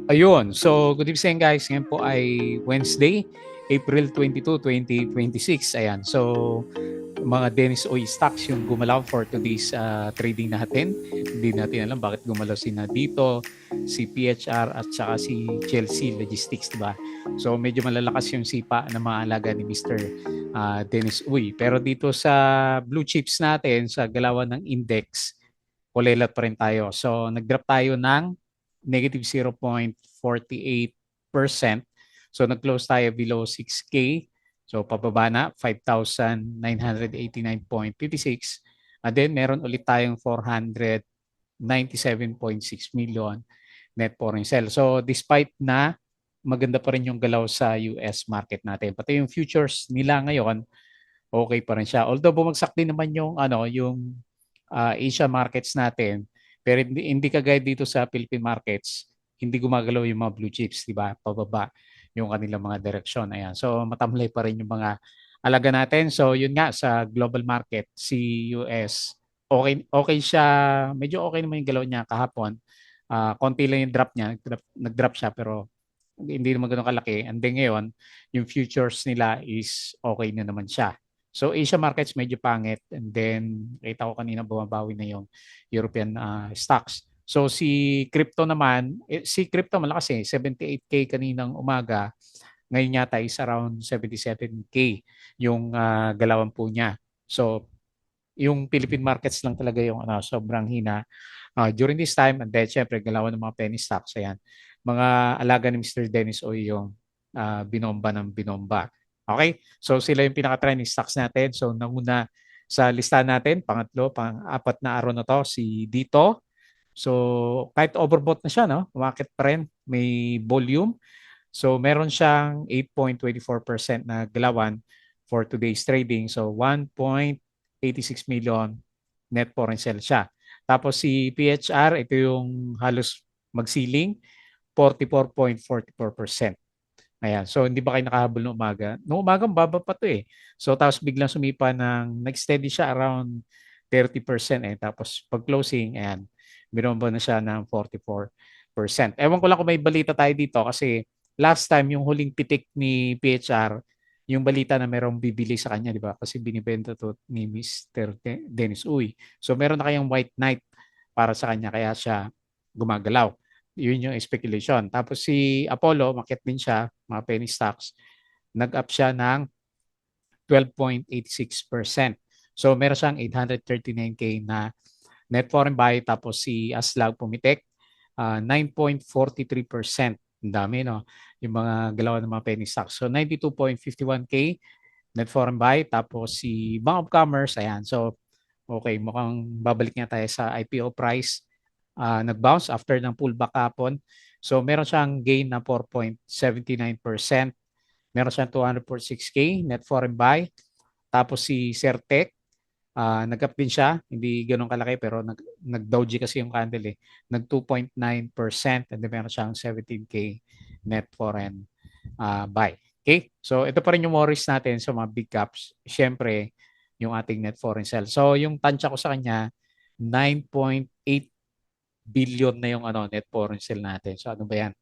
Ayun. So, good evening guys. Ngayon po ay Wednesday, April 22, 2026. Ayan. So, mga Dennis Oy stocks yung gumalaw for today's trading natin. Hindi natin alam bakit gumalaw si dito, si PHR at saka si Chelsea Logistics, diba? So, medyo malalakas yung sipa ng mga alaga ni Mr. Dennis Uy. Pero dito sa blue chips natin, sa galawan ng index, kulelat pa rin tayo. So, nag-drop tayo ng negative 0.48%. So, nag-close tayo below 6K. So, pababa na 5,989.56. And then, meron ulit tayong 497.6 million net foreign sale. So, despite na maganda pa rin yung galaw sa US market natin. Pati yung futures nila ngayon, okay pa rin siya. Although bumagsak din naman yung Asia markets natin, pero hindi kagaya dito sa Philippine markets, hindi gumagalaw yung mga blue chips, di ba? Pababa yung kanilang mga direksyon. Ayan. So matamlay pa rin yung mga alaga natin. So yun nga sa global market, si US, okay siya, medyo okay naman yung galaw niya kahapon. Konti lang yung drop niya, nag-drop siya pero hindi naman ganun kalaki. And then ngayon, yung futures nila is okay na naman siya. So Asia markets medyo pangit and then kita ko kanina bumabawi na yung European stocks. So si crypto malakas 78K kaninang umaga. Ngayon yata is around 77K yung galawan po niya. So yung Philippine markets lang talaga yung sobrang hina during this time. And then syempre galawan ng mga penny stocks. Ayan. Mga alaga ni Mr. Dennis o yung binomba ng binomba. Okay? So sila yung pinaka-trending stocks natin. So nauna sa listahan natin, pangatlo, pang-apat na araw na to, si Dito. So kahit overbought na siya, no? Umakit pa rin, may volume. So meron siyang 8.24% na galawan for today's trading. So 1.86 million net foreign sale siya. Tapos si PHR, ito yung halos magsiling, 44.44%. Ayan. So, hindi ba kayo nakahabol noong umaga? Noong umaga, baba pa to eh. So, tapos biglang sumipa nag-steady siya around 30% eh. Tapos, pag closing, ayan, binomba na siya ng 44%. Ewan ko lang kung may balita tayo dito kasi last time, yung huling pitik ni PHR, yung balita na merong bibili sa kanya, di ba? Kasi binibenta to ni Mr. Dennis Uy. So, meron na kayang white knight para sa kanya, kaya siya gumagalaw. Yun yung speculation. Tapos si Apollo, market din siya, mga penny stocks, nag-up siya ng 12.86%. So meron siyang 839K na net foreign buy. Tapos si Aslag pumitik, 9.43%. Ang dami, no? Yung mga galawan ng mga penny stocks. So 92.51K net foreign buy. Tapos si Bank of Commerce, ayan. So okay, mukhang babalik nga tayo sa IPO price. Nag-bounce after ng pullback hapon. So meron siyang gain na 4.79%. Meron siyang 246K net foreign buy. Tapos si Certec, nag-up din siya. Hindi ganun kalaki pero nag-doji kasi yung candle eh. Nag 2.9% and then meron siyang 17K net foreign buy. Okay? So ito pa rin yung worries natin sa mga big caps. Siyempre, yung ating net foreign sell. So yung tansya ko sa kanya, 9.8 billion na yung net foreign sale natin. So ano ba yan?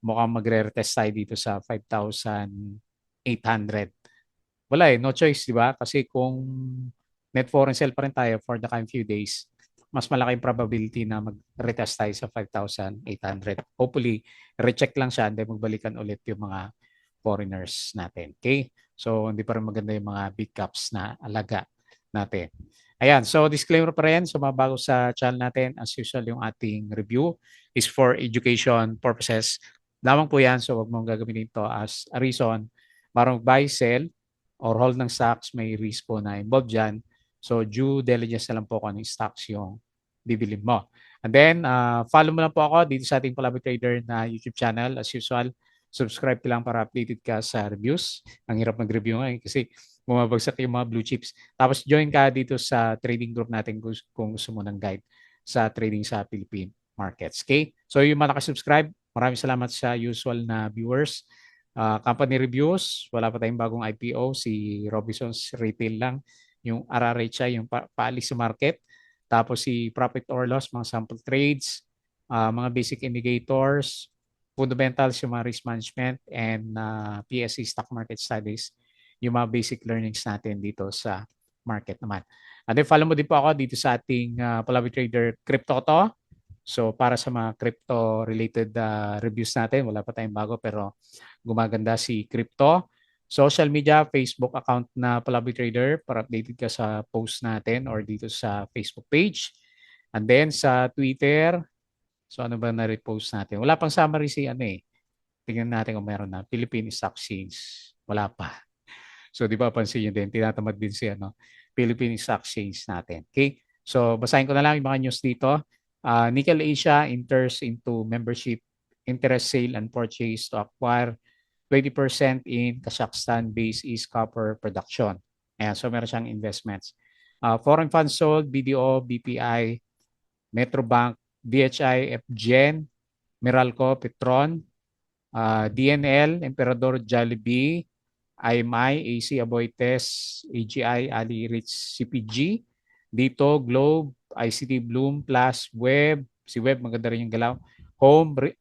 Mukhang magre-retest tayo dito sa 5,800. Wala no choice, di ba? Kasi kung net foreign sale pa rin tayo for the coming few days, mas malaki yung probability na mag-retest tayo sa 5,800. Hopefully, recheck lang siya and then magbalikan ulit yung mga foreigners natin. Okay? So, hindi pa rin maganda yung mga big caps na alaga natin. Ayan, so disclaimer pa rin sa mga bago sa channel natin. As usual, yung ating review is for education purposes. Lamang po yan, so wag mong gagamitin ito as a reason. Marong buy, sell, or hold ng stocks, may risk po na involved dyan. So due diligence na lang po kung anong stocks yung bibili mo. And then, follow mo lang po ako dito sa ating Palabra Trader na YouTube channel. As usual, subscribe ka lang para updated ka sa reviews. Ang hirap mag-review ngayon kasi bumabagsak yung mga blue chips. Tapos join ka dito sa trading group natin kung gusto mo ng guide sa trading sa Philippine markets. Okay? So yung mga nakasubscribe, maraming salamat sa usual na viewers. Company reviews, wala pa tayong bagong IPO. Si Robinson's Retail lang. Yung RRH yung paalis sa market. Tapos si profit or loss, mga sample trades, mga basic indicators, fundamentals, yung mga risk management, and PSE stock market studies, yung mga basic learnings natin dito sa market naman. And then follow mo din po ako dito sa ating Palawi Trader Crypto to. So para sa mga crypto related reviews natin, wala pa tayong bago pero gumaganda si Crypto. Social media, Facebook account na Palawi Trader para updated ka sa post natin or dito sa Facebook page. And then sa Twitter, so ano ba na-repost natin? Wala pang summary si ano eh. Tingnan natin kung meron na. Philippine Stock Exchange. Wala pa. So di ba pansin nyo din, tinatamad din si Philippine Stock Exchange natin. Okay? So basahin ko na lang yung mga news dito. Nickel Asia enters into membership interest sale and purchase to acquire 20% in Kazakhstan-based East Copper production. Ayan, so meron siyang investments. Foreign funds sold, BDO, BPI, Metrobank, DHI, FGen, Meralco, Petron, DNL, Emperador, Jollibee, IMI, AC, Aboitiz, AGI, Ali Rich, CPG, Dito, Globe, ICT, Bloom, Plus, Web, si Web, maganda rin yung galaw, Home,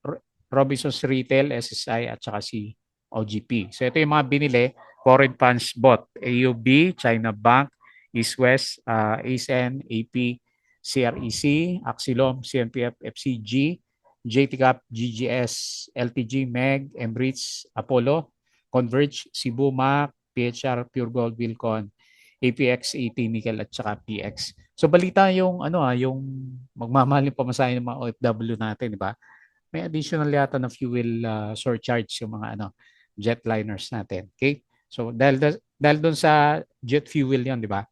Robinsons Retail, SSI, at saka si OGP. So ito yung mga binili, foreign funds bought, AUB, China Bank, East West, ASN, AP, CREC, Axilom, CNPF, FCG, JTCAP, GGS, LTG, MEG, Emirates, Apollo, Converge, Cebu, MAC, PHR, Pure Gold, Wilcon, APX, AT, Nickel at saka PX. So balita yung yung magmamahal yung pamasahe ng mga OFW natin, di ba? May additional yata na fuel surcharge yung mga jetliners natin. Okay? So dahil doon sa jet fuel 'yon, di ba?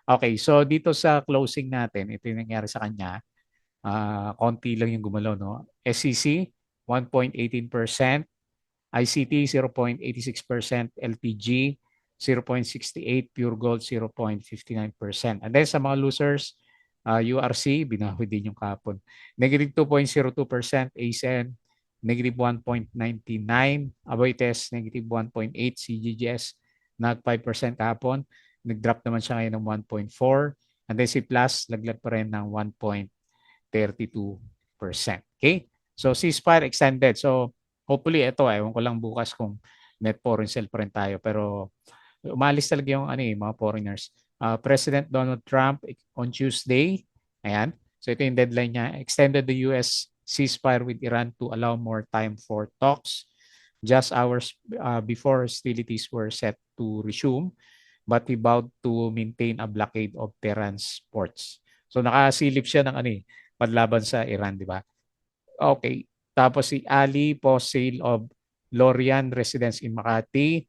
Okay, so dito sa closing natin, ito yung nangyari sa kanya. Konti lang yung gumalaw, no? SCC 1.18%, ICT 0.86%, LPG 0.68%, Pure Gold 0.59%. And then sa mga losers, URC, binawi din yung kapon. Negative 2.02%, ASEN, negative 1.99%, Aboitiz, negative 1.8%, CGGS, nag 5% kahapon. Nag-drop naman siya ngayon ng 1.4%. And then si Plus, laglag pa rin ng 1.32%. Okay? So ceasefire extended. So hopefully ito, ewan ko lang bukas kung net foreign sale pa rin tayo. Pero umalis talaga yung mga foreigners. President Donald Trump on Tuesday, ayan, so ito yung deadline niya, extended the US ceasefire with Iran to allow more time for talks just hours before hostilities were set to resume, but he vowed to maintain a blockade of Tehran's ports. So nakasilip siya ng panlaban sa Iran, di ba? Okay. Tapos si Ali, post sale of Lorian residence in Makati,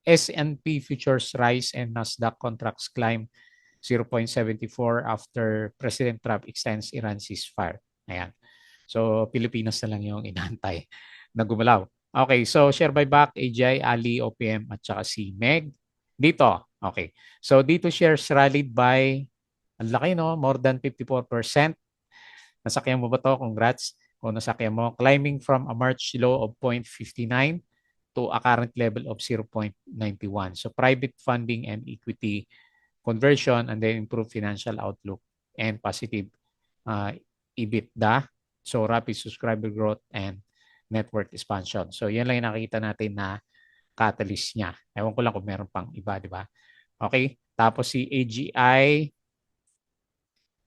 S&P futures rise and Nasdaq contracts climb 0.74 after President Trump extends Iran ceasefire. Ayan. So, Pilipinas na lang yung inantay na gumalaw. Okay, so share buyback, AGI, Ali, OPM, at saka si MEG. Dito, okay. So, dito shares rallied by, ang laki no, more than 54%. Nasakyan mo ba to? Congrats kung nasakyan mo. Climbing from a March low of 0.59 to a current level of 0.91. So private funding and equity conversion and then improved financial outlook and positive EBITDA. So rapid subscriber growth and network expansion. So yan lang yung nakikita natin na catalyst niya. Ewan ko lang kung meron pang iba, di ba? Okay. Tapos si AGI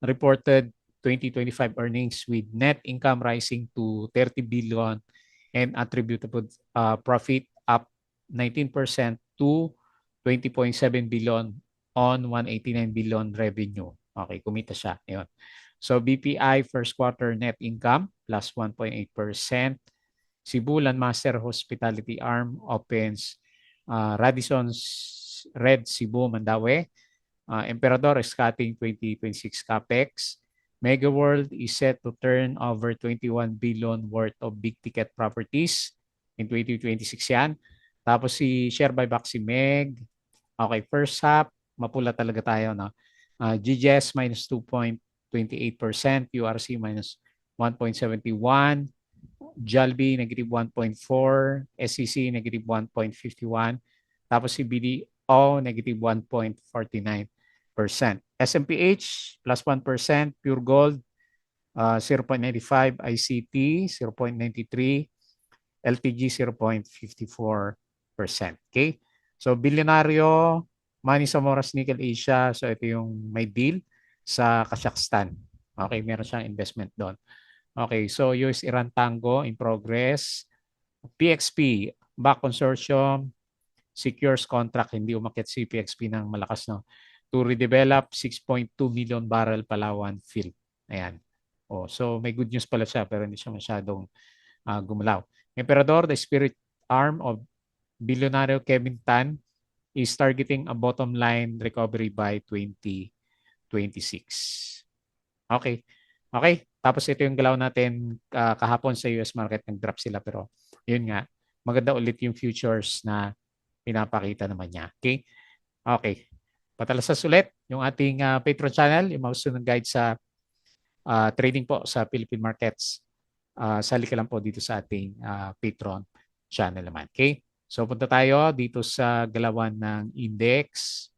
reported 2025 earnings with net income rising to 30 billion and attributable profit up 19% to 20.7 billion on 189 billion revenue. Okay, kumita siya. Yun. So BPI first quarter net income plus 1.8%. Cebu Landmaster Hospitality Arm opens Radisson's Red Cebu Mandaue. Emperador is cutting 2026 capex. Mega World is set to turn over 21 billion worth of big ticket properties in 2026 yan. Tapos si share buyback si Meg. Okay, first half, mapula talaga tayo. No? GGS minus 2.28%, URC minus 1.71%, Jollibee negative 1.4%, SEC negative 1.51%, tapos si BDO negative 1.49%. SMPH plus 1%, Pure Gold 0.95, ICT 0.93, LTG 0.54%. Okay? So, bilyonaryo, Manny Zamora's Nickel Asia. So, ito yung may deal sa Kazakhstan. Okay, meron siyang investment doon. Okay, so US Iran Tango in progress. PXP, back consortium, secures contract. Hindi umakit si PXP ng malakas, no? To redevelop 6.2 million barrel Palawan field. Ayan. Oh, so may good news pala siya pero hindi siya masyadong gumalaw. Emperador, the spirit arm of billionaire Kevin Tan, is targeting a bottom line recovery by 2026. Okay. Okay. Tapos ito yung galaw natin kahapon sa US market. Nag-drop sila pero yun nga. Maganda ulit yung futures na pinapakita naman niya. Okay. Okay. Patalasas ulit yung ating Patreon channel. Yung mga gusto ng guide sa trading po sa Philippine markets. Sali ka lang po dito sa ating Patreon channel naman. Okay? So punta tayo dito sa galawan ng index.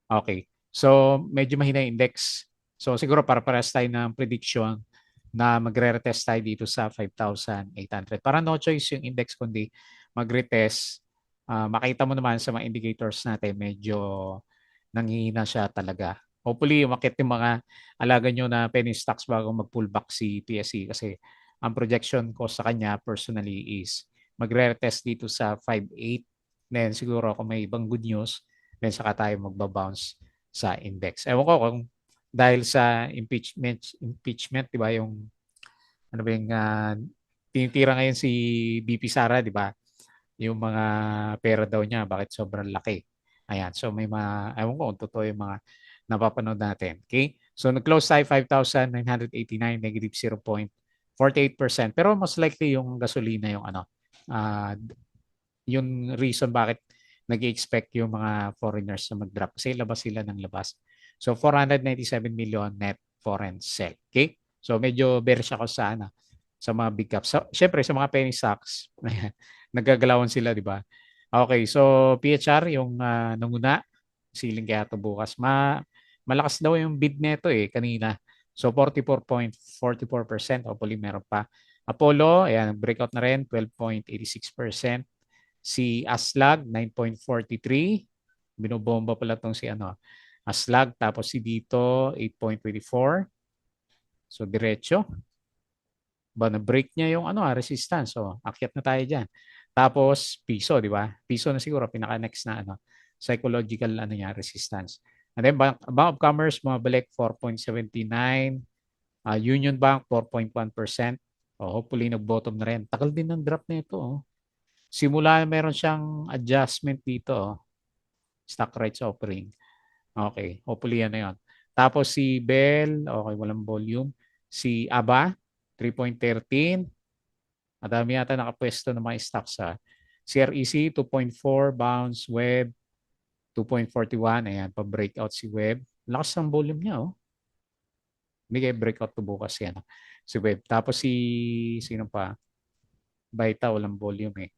Okay. So medyo mahina yung index. So siguro para parehas tayo ng prediction na magre-retest tayo dito sa 5,800. Para no choice yung index kundi magre-retest. Makita mo naman sa mga indicators natin medyo nanghihina siya talaga. Hopefully, umakit yung mga alaga nyo na penny stocks bago mag-pullback si PSE kasi ang projection ko sa kanya personally is magre-retest dito sa 5.8. Then siguro kung may ibang good news, then saka tayo magbabounce sa index. Ewan ko kung dahil sa impeachment, di ba, yung ano ba yung tinitira ngayon si BP Sara, di ba? Yung mga pera daw niya, bakit sobrang laki. Ayan, so may mga, ewan ko kung totoo yung mga napapanood natin. Okay? So nag-close tayo 5,989, negative 0.48%. Pero most likely yung gasolina yung ano, uh, yung reason bakit nag-expect yung mga foreigners na mag-drop. Kasi labas sila ng labas. So 497 million net foreign sale. Okay? So medyo bearish ako sa ano, sa mga big caps. So, syempre sa mga penny stocks, nagagalawan sila, di ba? Okay, so PHR yung nanguna, siling kaya ito bukas. Malakas daw yung bid nito kanina. So 44.44%, hopefully meron pa. Apollo, ayan, breakout na rin, 12.86%. Si Aslag, 9.43. Binobomba pala tong si ano, Aslag. Tapos si dito, 8.24. So diretso. Ba na-break niya yung ano, resistance. So akyat na tayo diyan. Tapos piso, di ba? Piso na siguro pinaka next na ano, psychological ano niya, resistance. And then Bank of Commerce bumabalik 4.79, Union Bank 4.1%. Hopefully nag-bottom na rin. Tagal din ng drop na ito. Simula meron siyang adjustment dito. Stock rights offering. Okay, hopefully yan na yun. Tapos si Bell, okay, walang volume. Si ABA, 3.13. Madami yata nakapwesto ng mga stocks sa CREC, 2.4, Bounce, Web, 2.41. Ayan, pa-breakout si Web. Lakas ng volume niya, oh. Hindi kayo breakout to bukas yan. Si Web. Tapos sino pa? Baita, walang volume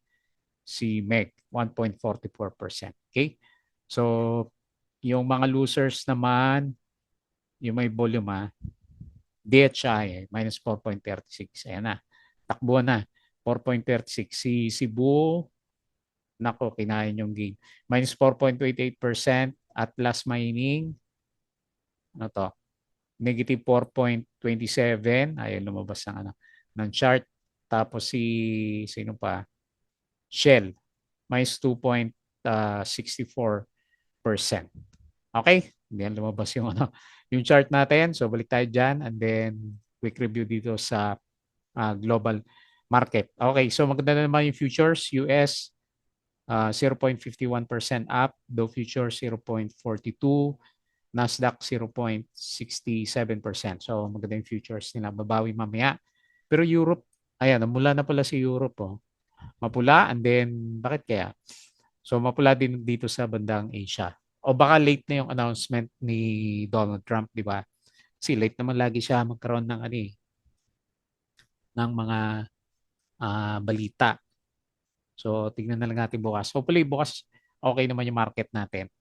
Si Meg, 1.44%. Okay? So, yung mga losers naman, yung may volume DHI, minus 4.36. Ayan na. Takbuhan na. 4.36. Si Cebu, nako, kinain yung gain. Minus 4.28%. Atlas Mining, ano to? Negative 4.27. Ayun, lumabas ng chart. Tapos sino pa? Shell, minus 2.64%. Okay? Hindi yan lumabas yung, yung chart natin. So, balik tayo dyan and then quick review dito sa global market. Okay, so maganda na naman yung futures. US, 0.51% up. Dow Futures, 0.42%. Nasdaq, 0.67%. So, maganda yung futures nila. Babawi mamaya. Pero Europe, ayan, mula na pala si Europe. Mapula and then, bakit kaya? So, mapula din dito sa bandang Asia. O baka late na yung announcement ni Donald Trump, di ba? Kasi late naman lagi siya magkaroon ng ng mga balita. So, tingnan na lang natin bukas. Hopefully, bukas okay naman yung market natin.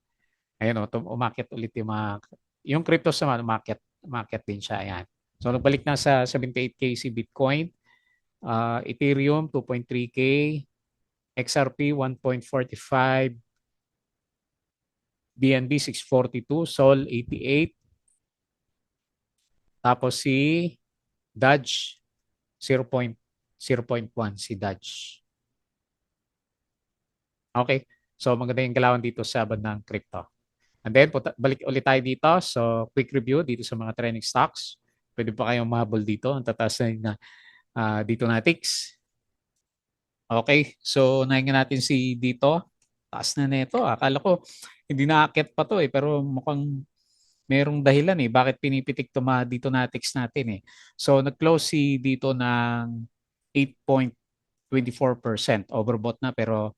Ayun, umakyat ulit yung cryptos naman, umakyat din siya. Ayan. So nagbalik na sa 78K si Bitcoin, Ethereum 2.3K, XRP 1.45, BNB 642, Sol 88, tapos si Dodge 0.1 si Dodge. Okay. So maganda yung galawan dito sa bandang crypto. And then balik ulit tayo dito. So quick review dito sa mga trending stocks. Pwede pa kayong mahabol dito. Ang tataas na dito na ticks. Okay. So nahinga natin si dito. Taas na nito. Akala ko hindi na-akit pa to pero mukhang merong dahilan bakit pinipitik to dito na ticks natin So nag-close si dito ng 8.24%. Overbought na pero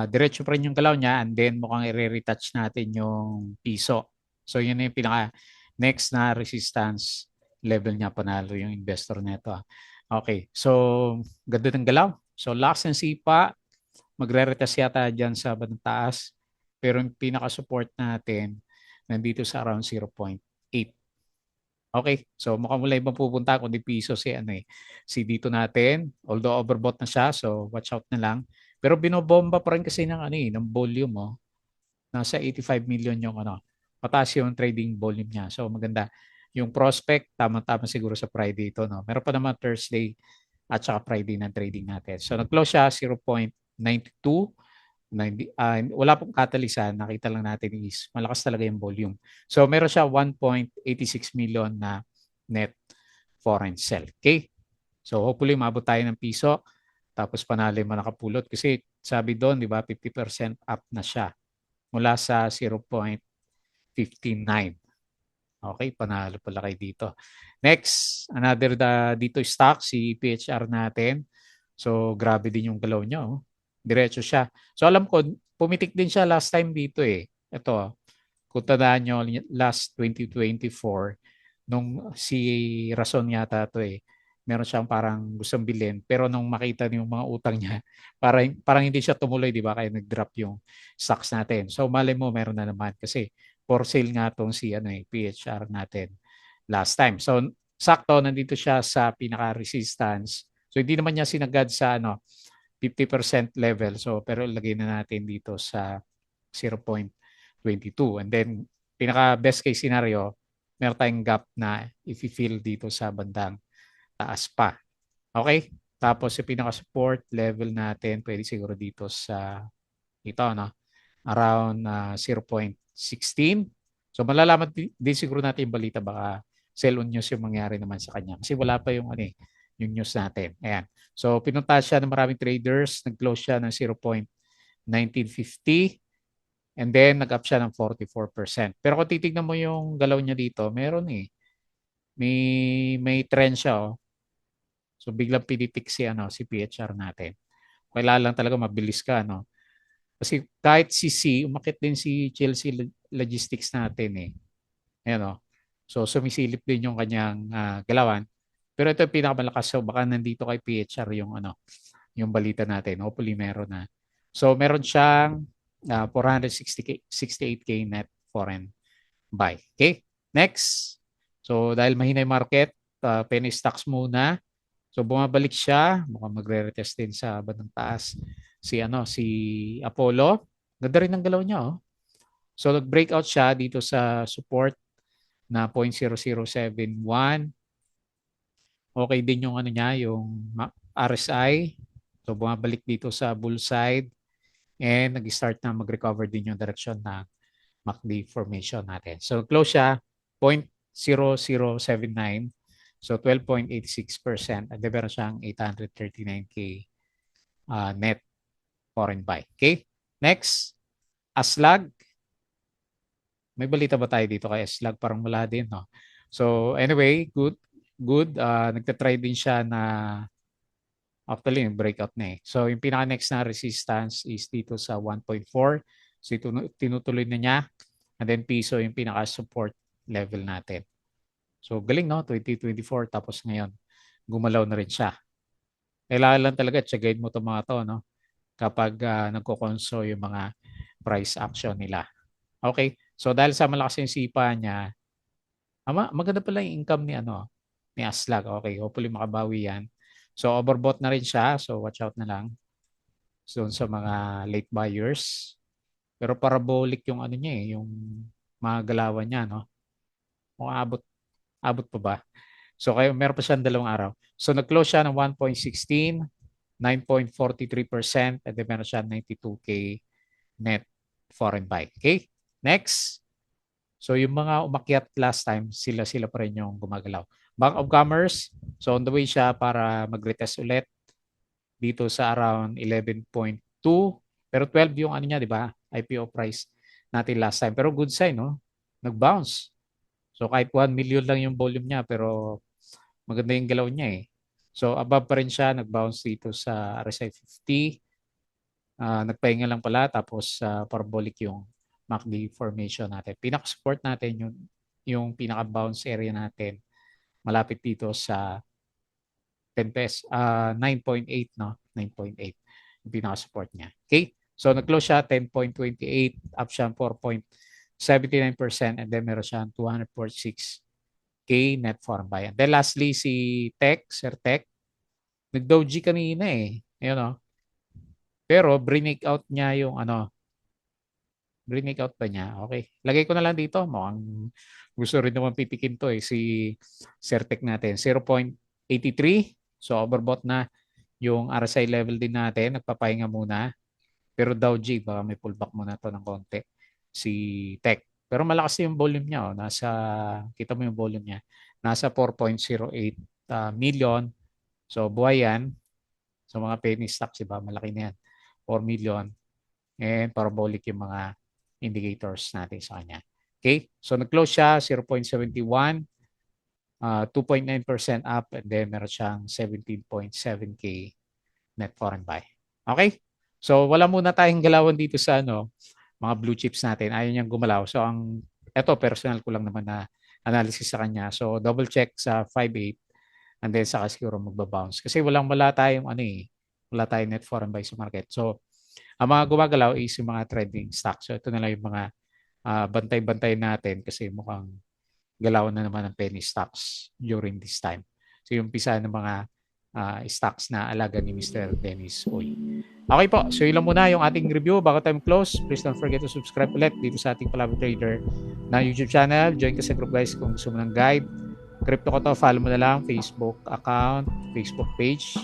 diretso pa rin yung galaw niya and then mukhang i-retouch natin yung piso. So yun na yung pinaka next na resistance level niya, panalo yung investor nito. Okay, so ganda ng galaw. So lakas ng sipa, magre-retest yata dyan sa bandang taas. Pero yung pinaka-support natin nandito sa around 0.8. Okay, so mukhang wala ibang pupunta kundi piso si dito natin. Although overbought na siya, so watch out na lang. Pero binobomba pa rin kasi ng volume Nasa 85 million yung pataas yung trading volume niya. So maganda. Yung prospect, tama-tama siguro sa Friday ito, no. Meron pa naman Thursday at saka Friday na trading natin. So nag-close siya 0.92. Wala pong catalyst nakita lang natin is malakas talaga yung volume. So meron siya 1.86 million na net foreign sell. Okay? So hopefully maabot tayo ng piso tapos panalo yung nakapulot kasi sabi doon, di ba, 50% up na siya mula sa 0.59. Okay, panalo pala kayo dito. Next, another dito stock, si PHR natin. So, grabe din yung galaw niya. Diretso siya. So, alam ko, pumitik din siya last time dito Ito, kung tandaan nyo, last 2024, nung si Rason yata ito meron siyang parang gustong bilhin. Pero nung makita niyo yung mga utang niya, parang hindi siya tumuloy, di ba? Kaya nag-drop yung stocks natin. So, malay mo, meron na naman. Kasi for sale nga itong si PHR natin last time. So, sakto, nandito siya sa pinaka-resistance. So, hindi naman niya sinagad sa 50% level. So, pero lagay na natin dito sa 0.22. And then, pinaka-best case scenario, meron tayong gap na if-fill dito sa bandang taas pa. Okay? Tapos yung pinaka-support level natin, pwede siguro dito sa around 0.16. So malalaman din siguro natin yung balita, baka sell on news yung mangyari naman sa kanya. Kasi wala pa yung yung news natin. Ayan. So pinunta siya ng maraming traders, nag-close siya ng 0.1950 and then nag-up siya ng 44%. Pero kung titignan mo yung galaw niya dito, meron may trend siya So biglang pinitik si PHR natin. Kailangan lang talaga mabilis ka Kasi kahit si umakit din si Chelsea Logistics natin Ayan So sumisilip din yung kanyang galawan. Pero ito yung pinakamalakas. So baka nandito kay PHR yung balita natin. Hopefully meron na. So meron siyang 468K net foreign buy. Okay? Next. So dahil mahina yung market, penny stocks muna. So bumabalik siya, mukhang magre-retest din sa bandang taas si Apollo. Ganda rin ng galaw niya So nag-breakout siya dito sa support na 0.0071. Okay din yung niya, yung RSI. So bumabalik dito sa bull side and nag-start na mag-recover din yung direction ng MACD formation natin. So close siya 0.0079. So 12.86% at meron siyang 839K net foreign buy. Okay? Next, Aslag. May balita ba tayo dito kay Aslag? Parang wala din, no? So anyway, good. Good. Nagtatry din siya na actually yung breakout na So yung pinaka-next na resistance is dito sa 1.4. So tinutuloy na niya. And then piso yung pinaka-support level natin. So galing 2024 tapos ngayon gumalaw na rin siya. Kailangan lang talaga tsagain mo itong mga to kapag nagko-conso yung mga price action nila. Okay? So dahil sa malakas yung sipa niya, maganda pala yung income ni May aslag. Okay, hopefully makabawi yan. So overbought na rin siya. So watch out na lang. So sa mga late buyers. Pero parabolic yung ano niya yung mga galawan niya, no? Kung abot pa ba? So kayo meron pa siyang 2 araw. So nag-close siya ng 1.16, 9.43%, and then meron siya 92K net foreign buy. Okay? Next. So yung mga umakyat last time, sila pa rin yung gumagalaw. Bank of Commerce, so on the way siya para mag-retest ulit dito sa around 11.2. Pero 12 yung ano niya, di ba? IPO price natin last time. Pero good sign, no? Nag-bounce. So kahit 1 million lang yung volume niya, pero maganda yung galaw niya eh. So above pa rin siya, nag-bounce dito sa RSI 50. Nagpahinga lang pala, tapos parabolic yung MACD formation natin. Pinaka-support natin yung pinaka-bounce area natin malapit dito sa 10 pesos, 9.8, no? 9.8 yung pinaka-support niya. Okay? So nag-close siya 10.28, up siya 4.79%, and then meron siya 246K net foreign buy. And then lastly, si Sir Tech, nag-doji kanina eh. Ayun, no? Pero break out niya yung ano, break out pa niya. Okay. Lagay ko na lang dito. Mukhang gusto rin naman pitikin to eh. Si Certec natin. 0.83. So overbought na yung RSI level din natin. Nagpapahinga muna. Pero Dow G, baka may pullback muna to ng konti. Si Tech. Pero malakas yung volume niya. Oh. Kita mo yung volume niya. Nasa 4.08 million. So buhay yan. So mga penny stocks, diba? Malaki na yan. 4 million. And parabolic yung mga indicators natin sa kanya. Okay? So nag-close siya 0.71, 2.9% up, and then meron siyang 17.7K net foreign buy. Okay? So wala muna tayong galawan dito sa mga blue chips natin. Ayaw niyang gumalaw. So ito personal ko lang naman na analysis sa kanya. So double check sa 5.8 and then saka siguro magbabounce. Kasi wala tayong wala tayong net foreign buy sa market. So ang mga gumagalaw is yung mga trading stocks. So ito na lang yung mga bantay-bantay natin kasi mukhang galaw na naman ng penny stocks during this time. So yung umpisa ng mga stocks na alaga ni Mr. Dennis Uy. Okay po, so yun lang muna yung ating review. Bago tayo close, please don't forget to subscribe ulit dito sa ating Palabra Trader na YouTube channel. Join ka sa group guys kung gusto mo ng guide. Crypto ko to, follow mo na lang Facebook account, Facebook page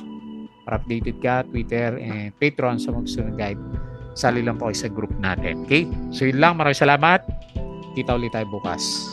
para updated ka, Twitter, and Patreon sa mga gusto ng guide. Sali lang po kayo sa group natin. Okay? So yun lang. Maraming salamat. Kita ulit tayo bukas.